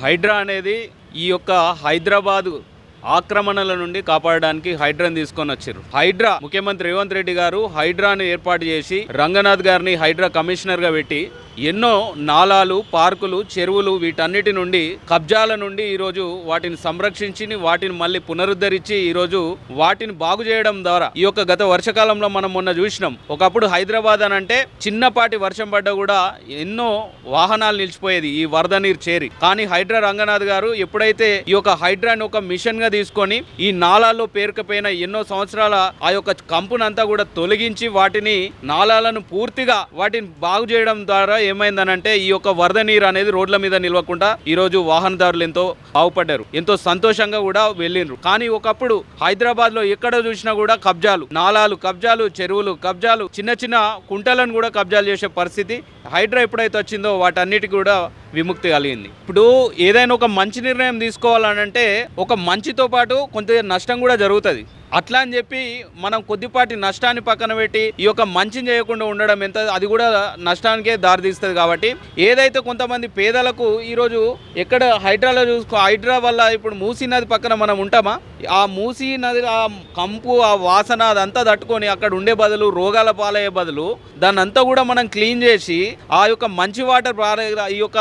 హైడ్రా అనేది ఈ యొక్క హైదరాబాద్ ఆక్రమణల నుండి కాపాడడానికి హైడ్రాని తీసుకొని వచ్చారు. హైడ్రా ముఖ్యమంత్రి రేవంత్ రెడ్డి గారు హైడ్రాను ఏర్పాటు చేసి రంగనాథ్ గారిని హైడ్రా కమిషనర్గా పెట్టి ఎన్నో నాలాలు, పార్కులు, చెరువులు వీటన్నిటి నుండి కబ్జాల నుండి ఈరోజు వాటిని సంరక్షించి వాటిని మళ్ళీ పునరుద్ధరించి ఈరోజు వాటిని బాగు చేయడం ద్వారా ఈ యొక్క గత వర్షకాలంలో మనం మొన్న చూసినాం. ఒకప్పుడు హైదరాబాద్ అని అంటే చిన్నపాటి వర్షం పడ్డా కూడా ఎన్నో వాహనాలు నిలిచిపోయేది ఈ వరద నీరు చేరి. కానీ హైడ్రా రంగనాథ్ గారు ఎప్పుడైతే ఈ యొక్క హైడ్రాని ఒక మిషన్ గా తీసుకొని ఈ నాలాల్లో పేరుకపోయిన ఎన్నో సంవత్సరాల ఆ యొక్క కంపునంతా కూడా తొలగించి వాటిని నాలాలను పూర్తిగా వాటిని బాగు చేయడం ద్వారా ఏమైందనంటే ఈ యొక్క వరద నీరు అనేది రోడ్ల మీద నిలవకుండా ఈ రోజు వాహనదారులు ఎంతో బాగుపడ్డారు, ఎంతో సంతోషంగా కూడా వెళ్ళిండ్రు. కానీ ఒకప్పుడు హైదరాబాద్ లో ఎక్కడ చూసినా కూడా కబ్జాలు, నాలాలు కబ్జాలు, చెరువులు కబ్జాలు, చిన్న చిన్న కుంటలను కూడా కబ్జాలు చేసే పరిస్థితి. హైడ్రా ఎప్పుడైతే వచ్చిందో వాటన్నిటికీ కూడా విముక్తి కలిగింది. ఇప్పుడు ఏదైనా ఒక మంచి నిర్ణయం తీసుకోవాలనంటే ఒక మంచితో పాటు కొంత నష్టం కూడా జరుగుతుంది. అట్లా అని చెప్పి మనం కొద్దిపాటి నష్టాన్ని పక్కన పెట్టి ఈ యొక్క మంచిని చేయకుండా ఉండడం ఎంత అది కూడా నష్టానికే దారితీస్తుంది. కాబట్టి ఏదైతే కొంతమంది పేదలకు ఈరోజు ఎక్కడ హైడ్రాలో హైడ్రా వల్ల ఇప్పుడు మూసీ నది పక్కన మనం ఉంటామా, ఆ మూసీ నది ఆ కంపు ఆ వాసన అదంతా తట్టుకొని అక్కడ ఉండే బదులు రోగాల పాలయ్యే బదులు దాన్ని అంతా కూడా మనం క్లీన్ చేసి ఆ యొక్క మంచి వాటర్ ఈ యొక్క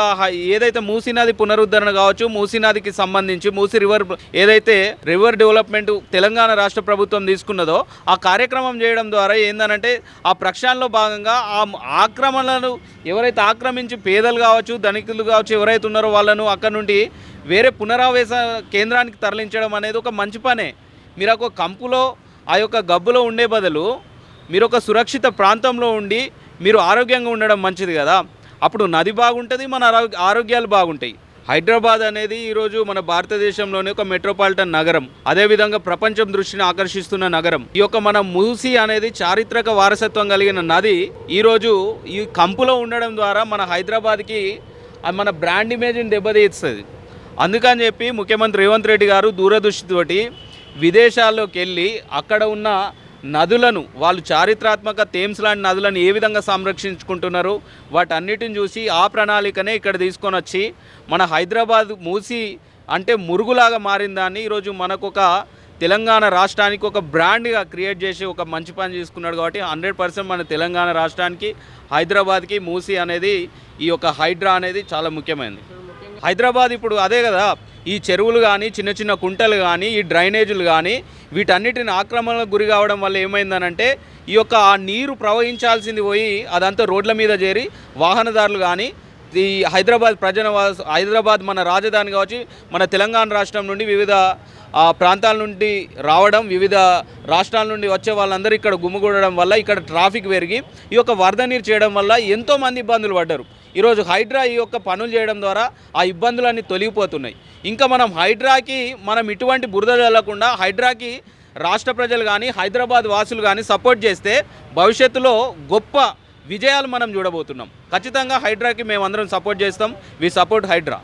ఏదైతే మూసీ నది పునరుద్ధరణ కావచ్చు, మూసీ నదికి సంబంధించి మూసీ రివర్ ఏదైతే రివర్ డెవలప్మెంట్ తెలంగాణ రాష్ట్ర ప్రభుత్వం తీసుకున్నదో ఆ కార్యక్రమం చేయడం ద్వారా ఏందనంటే ఆ ప్రక్షాళనలో భాగంగా ఆ ఆక్రమణలను ఎవరైతే ఆక్రమించి పేదలు కావచ్చు, ధనికులు కావచ్చు ఎవరైతే ఉన్నారో వాళ్ళను అక్కడ నుండి వేరే పునరావాస కేంద్రానికి తరలించడం అనేది ఒక మంచి పనే. మీరు ఒక కంపులో ఆ యొక్క గబ్బులో ఉండే బదులు మీరు ఒక సురక్షిత ప్రాంతంలో ఉండి మీరు ఆరోగ్యంగా ఉండడం మంచిది కదా. అప్పుడు నది బాగుంటుంది, మన ఆరోగ్యాలు బాగుంటాయి. హైదరాబాద్ అనేది ఈరోజు మన భారతదేశంలోనే ఒక మెట్రోపాలిటన్ నగరం, అదేవిధంగా ప్రపంచం దృష్టిని ఆకర్షిస్తున్న నగరం. ఈ యొక్క మన మూసీ అనేది చారిత్రక వారసత్వం కలిగిన నది ఈరోజు ఈ కంపులో ఉండడం ద్వారా మన హైదరాబాద్కి మన బ్రాండ్ ఇమేజ్ని దెబ్బతీస్తుంది. అందుకని చెప్పి ముఖ్యమంత్రి రేవంత్ రెడ్డి గారు దూరదృష్టితోటి విదేశాల్లోకి వెళ్ళి అక్కడ ఉన్న నదులను వాళ్ళు చారిత్రాత్మక థేమ్స్ లాంటి నదులను ఏ విధంగా సంరక్షించుకుంటున్నారు వాటన్నిటిని చూసి ఆ ప్రణాళికనే ఇక్కడ తీసుకొని వచ్చి మన హైదరాబాద్ మూసీ అంటే మురుగులాగా మారిన దాన్ని ఈరోజు మనకొక తెలంగాణ రాష్ట్రానికి ఒక బ్రాండ్గా క్రియేట్ చేసి ఒక మంచి పని చేసుకున్నాడు. కాబట్టి 100% మన తెలంగాణ రాష్ట్రానికి హైదరాబాద్కి మూసీ అనేది ఈ యొక్క హైడ్రా అనేది చాలా ముఖ్యమైనది. హైదరాబాద్ ఇప్పుడు అదే కదా, ఈ చెరువులు కానీ చిన్న చిన్న కుంటలు కానీ ఈ డ్రైనేజీలు కానీ వీటన్నిటిని ఆక్రమణలకు గురి కావడం వల్ల ఏమైందనంటే ఈ యొక్క ఆ నీరు ప్రవహించాల్సింది పోయి అదంతా రోడ్ల మీద చేరి వాహనదారులు కానీ ఈ హైదరాబాద్ మన రాజధాని కావచ్చు మన తెలంగాణ రాష్ట్రం నుండి వివిధ ప్రాంతాల నుండి రావడం, వివిధ రాష్ట్రాల నుండి వచ్చే వాళ్ళందరూ ఇక్కడ గుమిగూడడం వల్ల ఇక్కడ ట్రాఫిక్ పెరిగి ఈ యొక్క వరద నీరు చేయడం వల్ల ఎంతోమంది ఇబ్బందులు పడ్డారు. ఈరోజు హైడ్రా ఈ యొక్క పనులు చేయడం ద్వారా ఆ ఇబ్బందులన్నీ తొలగిపోతున్నాయి. ఇంకా మనం హైడ్రాకి ఇటువంటి బురద చల్లకుండా హైడ్రాకి రాష్ట్ర ప్రజలు కానీ హైదరాబాద్ వాసులు కానీ సపోర్ట్ చేస్తే భవిష్యత్తులో గొప్ప విజయాలు మనం చూడబోతున్నాం. ఖచ్చితంగా హైడ్రాకి మేమందరం సపోర్ట్ చేస్తాం. We support Hydraa.